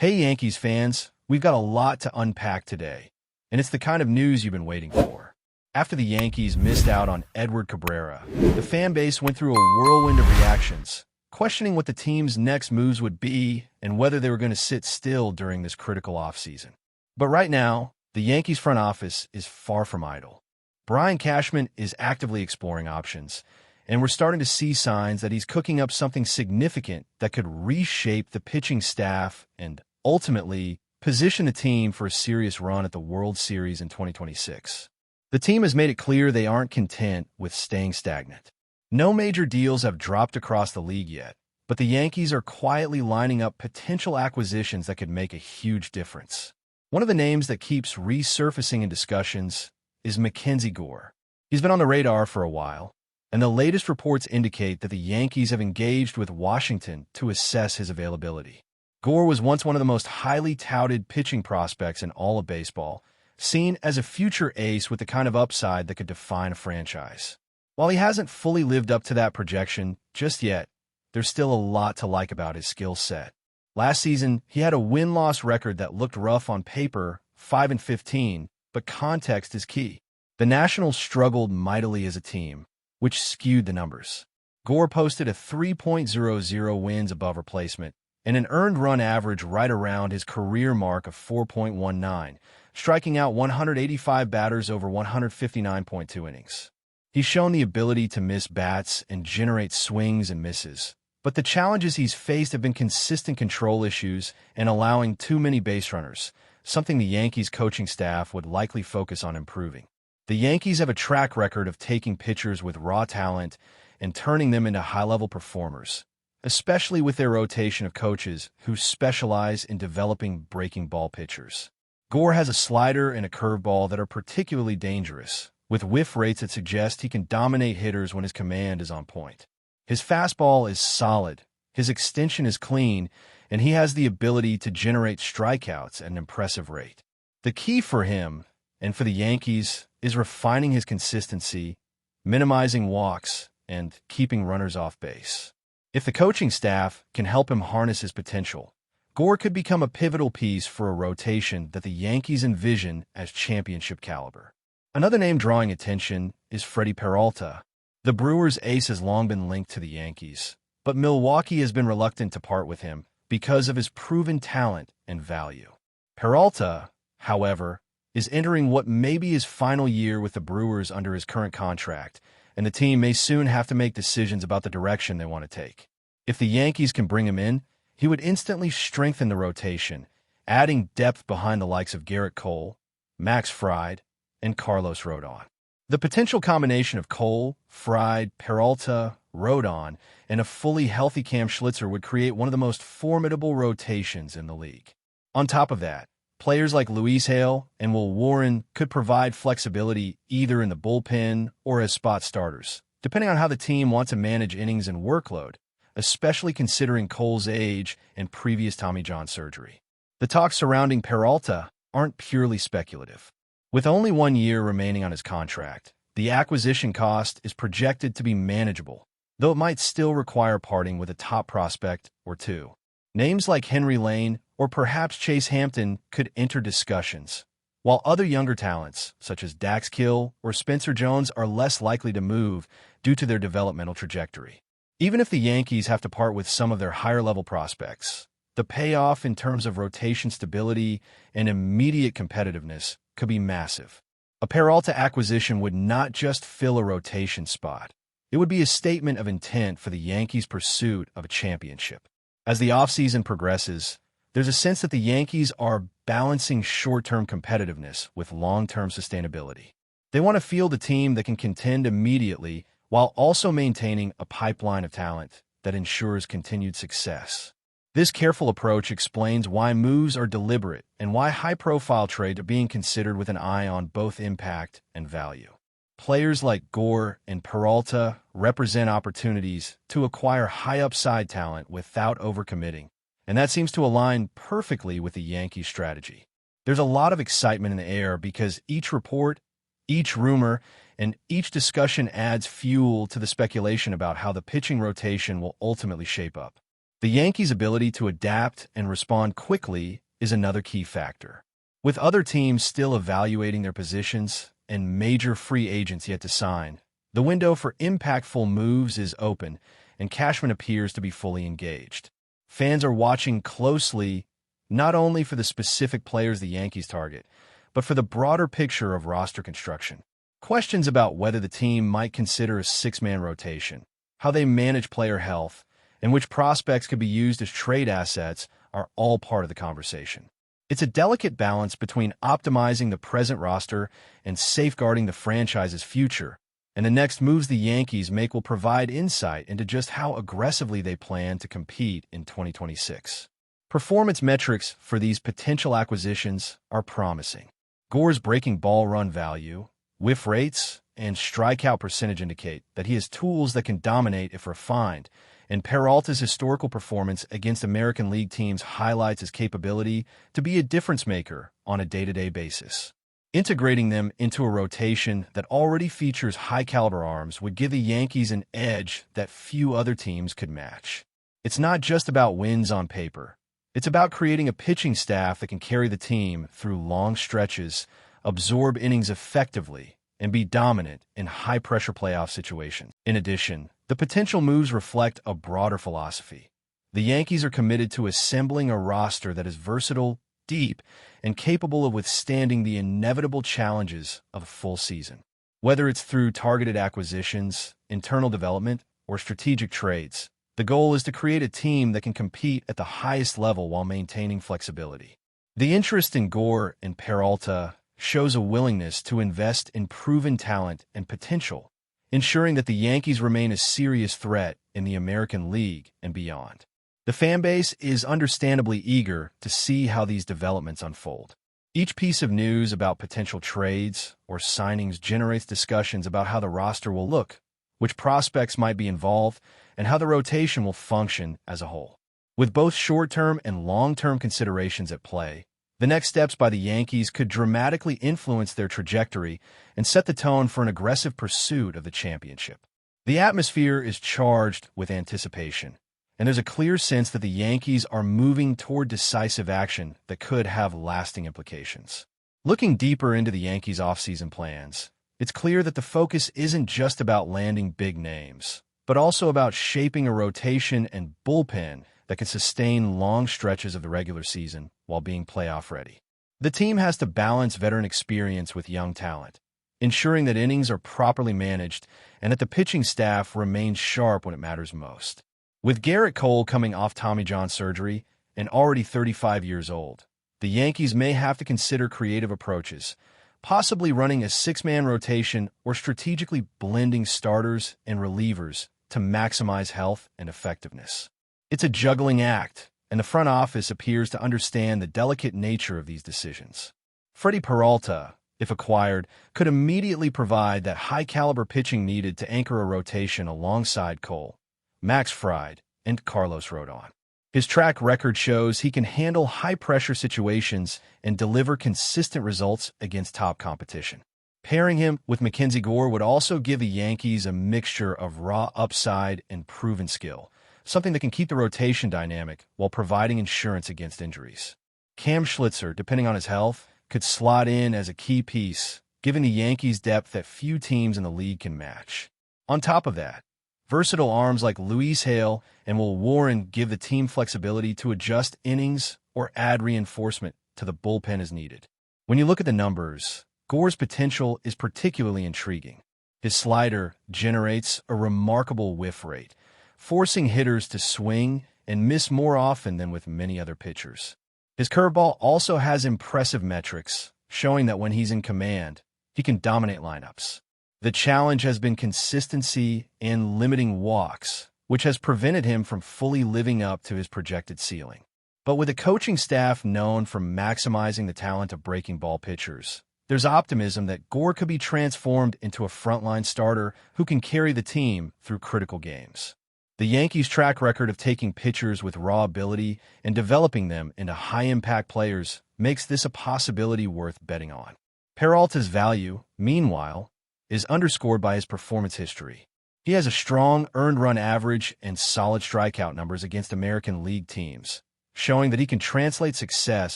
Hey Yankees fans, we've got a lot to unpack today, and it's the kind of news you've been waiting for. After the Yankees missed out on Edward Cabrera, the fan base went through a whirlwind of reactions, questioning what the team's next moves would be and whether they were going to sit still during this critical offseason. But right now, the Yankees front office is far from idle. Brian Cashman is actively exploring options, and we're starting to see signs that he's cooking up something significant that could reshape the pitching staff and ultimately position the team for a serious run at the World Series in 2026. The team has made it clear they aren't content with staying stagnant. No major deals have dropped across the league yet, but the Yankees are quietly lining up potential acquisitions that could make a huge difference. One of the names that keeps resurfacing in discussions is McKenzie Gore. He's been on the radar for a while, and the latest reports indicate that the Yankees have engaged with Washington to assess his availability. Gore was once one of the most highly touted pitching prospects in all of baseball, seen as a future ace with the kind of upside that could define a franchise. While he hasn't fully lived up to that projection just yet, there's still a lot to like about his skill set. Last season, he had a win-loss record that looked rough on paper, 5-15, but context is key. The Nationals struggled mightily as a team, which skewed the numbers. Gore posted a 3.00 wins above replacement and an earned run average right around his career mark of 4.19, striking out 185 batters over 159.2 innings. He's shown the ability to miss bats and generate swings and misses, but the challenges he's faced have been consistent control issues and allowing too many base runners, something the Yankees coaching staff would likely focus on improving. The Yankees have a track record of taking pitchers with raw talent and turning them into high-level performers, especially with their rotation of coaches who specialize in developing breaking ball pitchers. Gore has a slider and a curveball that are particularly dangerous, with whiff rates that suggest he can dominate hitters when his command is on point. His fastball is solid, his extension is clean, and he has the ability to generate strikeouts at an impressive rate. The key for him, and for the Yankees, is refining his consistency, minimizing walks, and keeping runners off base. If the coaching staff can help him harness his potential, Gore could become a pivotal piece for a rotation that the Yankees envision as championship caliber. Another name drawing attention is Freddy Peralta. The Brewers' ace has long been linked to the Yankees, but Milwaukee has been reluctant to part with him because of his proven talent and value. Peralta, however, is entering what may be his final year with the Brewers under his current contract, and the team may soon have to make decisions about the direction they want to take. If the Yankees can bring him in, he would instantly strengthen the rotation, adding depth behind the likes of Gerrit Cole, Max Fried, and Carlos Rodon. The potential combination of Cole, Fried, Peralta, Rodon, and a fully healthy Cam Schlitzer would create one of the most formidable rotations in the league. On top of that, players like Luis Hale and Will Warren could provide flexibility either in the bullpen or as spot starters, depending on how the team wants to manage innings and workload, especially considering Cole's age and previous Tommy John surgery. The talks surrounding Peralta aren't purely speculative. With only 1 year remaining on his contract, the acquisition cost is projected to be manageable, though it might still require parting with a top prospect or two. Names like Henry Lane or perhaps Chase Hampton could enter discussions, while other younger talents, such as Dax Kill or Spencer Jones, are less likely to move due to their developmental trajectory. Even if the Yankees have to part with some of their higher-level prospects, the payoff in terms of rotation stability and immediate competitiveness could be massive. A Peralta acquisition would not just fill a rotation spot. It would be a statement of intent for the Yankees' pursuit of a championship. As the offseason progresses, there's a sense that the Yankees are balancing short-term competitiveness with long-term sustainability. They want to field a team that can contend immediately while also maintaining a pipeline of talent that ensures continued success. This careful approach explains why moves are deliberate and why high-profile trades are being considered with an eye on both impact and value. Players like Gore and Peralta represent opportunities to acquire high-upside talent without overcommitting, and that seems to align perfectly with the Yankees' strategy. There's a lot of excitement in the air because each report, each rumor, and each discussion adds fuel to the speculation about how the pitching rotation will ultimately shape up. The Yankees' ability to adapt and respond quickly is another key factor. With other teams still evaluating their positions and major free agents yet to sign, the window for impactful moves is open, and Cashman appears to be fully engaged. Fans are watching closely not only for the specific players the Yankees target, but for the broader picture of roster construction. Questions about whether the team might consider a six-man rotation, how they manage player health, and which prospects could be used as trade assets are all part of the conversation. It's a delicate balance between optimizing the present roster and safeguarding the franchise's future, and the next moves the Yankees make will provide insight into just how aggressively they plan to compete in 2026. Performance metrics for these potential acquisitions are promising. Gore's breaking ball run value, whiff rates, and strikeout percentage indicate that he has tools that can dominate if refined, and Peralta's historical performance against American League teams highlights his capability to be a difference-maker on a day-to-day basis. Integrating them into a rotation that already features high-caliber arms would give the Yankees an edge that few other teams could match. It's not just about wins on paper. It's about creating a pitching staff that can carry the team through long stretches, absorb innings effectively, and be dominant in high-pressure playoff situations. In addition, the potential moves reflect a broader philosophy. The Yankees are committed to assembling a roster that is versatile, deep, and capable of withstanding the inevitable challenges of a full season. Whether it's through targeted acquisitions, internal development, or strategic trades, the goal is to create a team that can compete at the highest level while maintaining flexibility. The interest in Gore and Peralta shows a willingness to invest in proven talent and potential, ensuring that the Yankees remain a serious threat in the American League and beyond. The fanbase is understandably eager to see how these developments unfold. Each piece of news about potential trades or signings generates discussions about how the roster will look, which prospects might be involved, and how the rotation will function as a whole. With both short-term and long-term considerations at play, the next steps by the Yankees could dramatically influence their trajectory and set the tone for an aggressive pursuit of the championship. The atmosphere is charged with anticipation, and there's a clear sense that the Yankees are moving toward decisive action that could have lasting implications. Looking deeper into the Yankees' offseason plans, it's clear that the focus isn't just about landing big names, but also about shaping a rotation and bullpen that can sustain long stretches of the regular season while being playoff ready. The team has to balance veteran experience with young talent, ensuring that innings are properly managed and that the pitching staff remains sharp when it matters most. With Gerrit Cole coming off Tommy John surgery and already 35 years old, the Yankees may have to consider creative approaches, possibly running a six-man rotation or strategically blending starters and relievers to maximize health and effectiveness. It's a juggling act, and the front office appears to understand the delicate nature of these decisions. Freddy Peralta, if acquired, could immediately provide that high-caliber pitching needed to anchor a rotation alongside Cole, Max Fried, and Carlos Rodon. His track record shows he can handle high-pressure situations and deliver consistent results against top competition. Pairing him with McKenzie Gore would also give the Yankees a mixture of raw upside and proven skill, something that can keep the rotation dynamic while providing insurance against injuries. Cam Schlitzer, depending on his health, could slot in as a key piece, giving the Yankees depth that few teams in the league can match. On top of that, versatile arms like Luis Hale and Will Warren give the team flexibility to adjust innings or add reinforcement to the bullpen as needed. When you look at the numbers, Gore's potential is particularly intriguing. His slider generates a remarkable whiff rate, forcing hitters to swing and miss more often than with many other pitchers. His curveball also has impressive metrics, showing that when he's in command, he can dominate lineups. The challenge has been consistency and limiting walks, which has prevented him from fully living up to his projected ceiling. But with a coaching staff known for maximizing the talent of breaking ball pitchers, there's optimism that Gore could be transformed into a frontline starter who can carry the team through critical games. The Yankees' track record of taking pitchers with raw ability and developing them into high-impact players makes this a possibility worth betting on. Peralta's value, meanwhile, is underscored by his performance history. He has a strong earned run average and solid strikeout numbers against American League teams, showing that he can translate success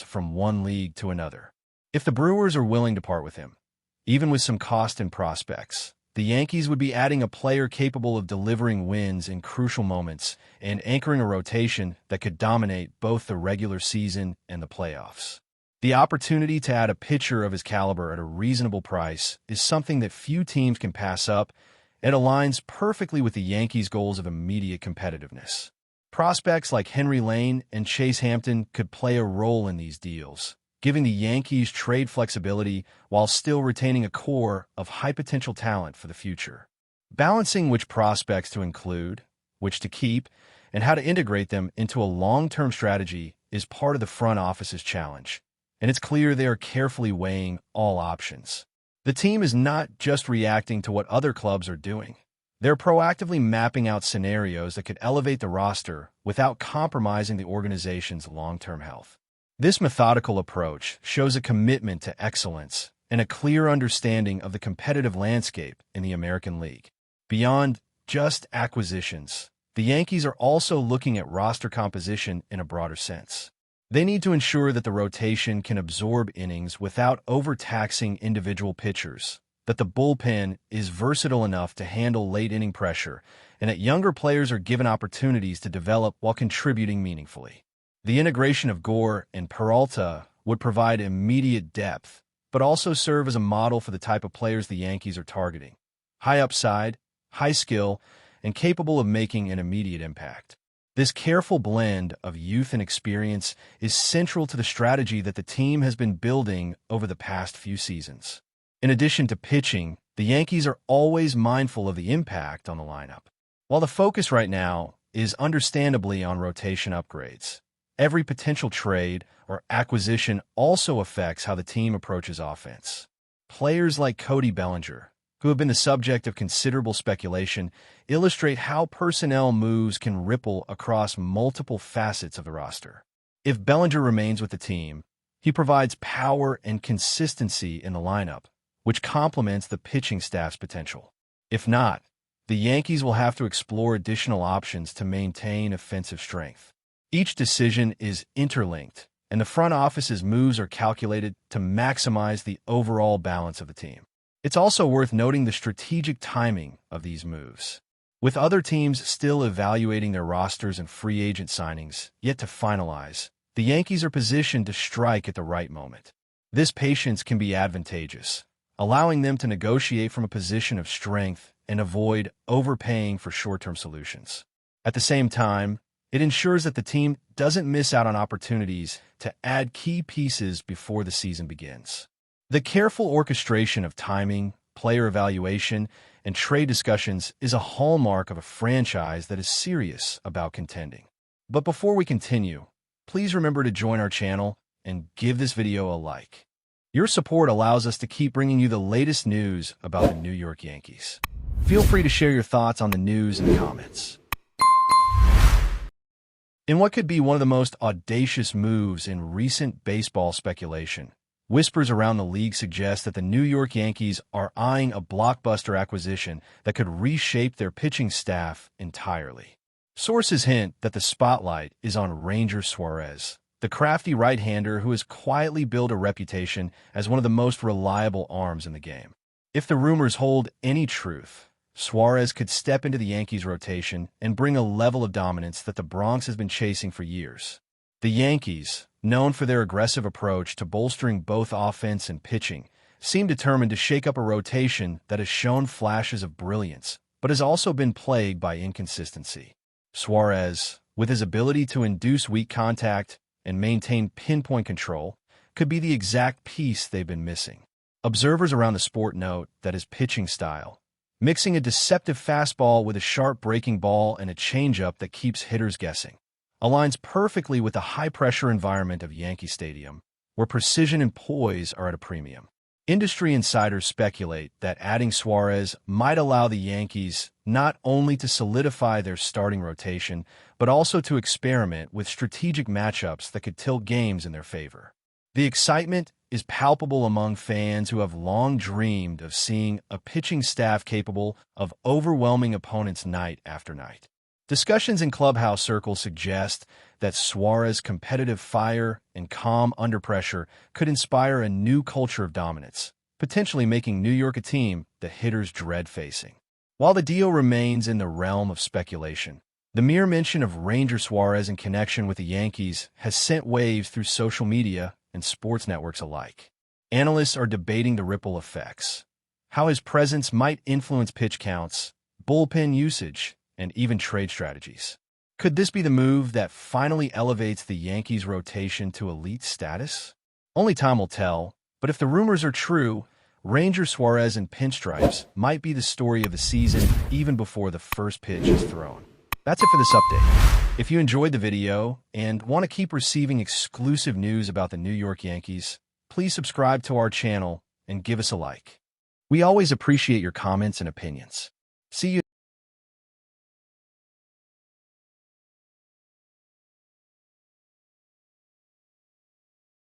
from one league to another. If the Brewers are willing to part with him, even with some cost and prospects, the Yankees would be adding a player capable of delivering wins in crucial moments and anchoring a rotation that could dominate both the regular season and the playoffs. The opportunity to add a pitcher of his caliber at a reasonable price is something that few teams can pass up. It aligns perfectly with the Yankees' goals of immediate competitiveness. Prospects like Henry Lane and Chase Hampton could play a role in these deals, giving the Yankees trade flexibility while still retaining a core of high-potential talent for the future. Balancing which prospects to include, which to keep, and how to integrate them into a long-term strategy is part of the front office's challenge, and it's clear they are carefully weighing all options. The team is not just reacting to what other clubs are doing. They're proactively mapping out scenarios that could elevate the roster without compromising the organization's long-term health. This methodical approach shows a commitment to excellence and a clear understanding of the competitive landscape in the American League. Beyond just acquisitions, the Yankees are also looking at roster composition in a broader sense. They need to ensure that the rotation can absorb innings without overtaxing individual pitchers, that the bullpen is versatile enough to handle late-inning pressure, and that younger players are given opportunities to develop while contributing meaningfully. The integration of Gore and Peralta would provide immediate depth, but also serve as a model for the type of players the Yankees are targeting: high upside, high skill, and capable of making an immediate impact. This careful blend of youth and experience is central to the strategy that the team has been building over the past few seasons. In addition to pitching, the Yankees are always mindful of the impact on the lineup. While the focus right now is understandably on rotation upgrades, every potential trade or acquisition also affects how the team approaches offense. Players like Cody Bellinger, who have been the subject of considerable speculation, illustrate how personnel moves can ripple across multiple facets of the roster. If Bellinger remains with the team, he provides power and consistency in the lineup, which complements the pitching staff's potential. If not, the Yankees will have to explore additional options to maintain offensive strength. Each decision is interlinked, and the front office's moves are calculated to maximize the overall balance of the team. It's also worth noting the strategic timing of these moves. With other teams still evaluating their rosters and free agent signings yet to finalize, the Yankees are positioned to strike at the right moment. This patience can be advantageous, allowing them to negotiate from a position of strength and avoid overpaying for short-term solutions. At the same time, it ensures that the team doesn't miss out on opportunities to add key pieces before the season begins. The careful orchestration of timing, player evaluation, and trade discussions is a hallmark of a franchise that is serious about contending. But before we continue, please remember to join our channel and give this video a like. Your support allows us to keep bringing you the latest news about the New York Yankees. Feel free to share your thoughts on the news in the comments. In what could be one of the most audacious moves in recent baseball speculation, whispers around the league suggest that the New York Yankees are eyeing a blockbuster acquisition that could reshape their pitching staff entirely. Sources hint that the spotlight is on Ranger Suarez, the crafty right-hander who has quietly built a reputation as one of the most reliable arms in the game. If the rumors hold any truth, Suarez could step into the Yankees' rotation and bring a level of dominance that the Bronx has been chasing for years. The Yankees, known for their aggressive approach to bolstering both offense and pitching, seem determined to shake up a rotation that has shown flashes of brilliance, but has also been plagued by inconsistency. Suarez, with his ability to induce weak contact and maintain pinpoint control, could be the exact piece they've been missing. Observers around the sport note that his pitching style, mixing a deceptive fastball with a sharp breaking ball and a changeup that keeps hitters guessing, aligns perfectly with the high-pressure environment of Yankee Stadium, where precision and poise are at a premium. Industry insiders speculate that adding Suarez might allow the Yankees not only to solidify their starting rotation, but also to experiment with strategic matchups that could tilt games in their favor. The excitement is palpable among fans who have long dreamed of seeing a pitching staff capable of overwhelming opponents night after night. Discussions in clubhouse circles suggest that Suarez's competitive fire and calm under pressure could inspire a new culture of dominance, potentially making New York a team the hitters dread facing. While the deal remains in the realm of speculation, the mere mention of Ranger Suarez in connection with the Yankees has sent waves through social media and sports networks alike. Analysts are debating the ripple effects, how his presence might influence pitch counts, bullpen usage, and even trade strategies. Could this be the move that finally elevates the Yankees' rotation to elite status? Only time will tell, but if the rumors are true, Ranger Suarez and pinstripes might be the story of the season even before the first pitch is thrown. That's it for this update. If you enjoyed the video and want to keep receiving exclusive news about the New York Yankees, please subscribe to our channel and give us a like. We always appreciate your comments and opinions. See you.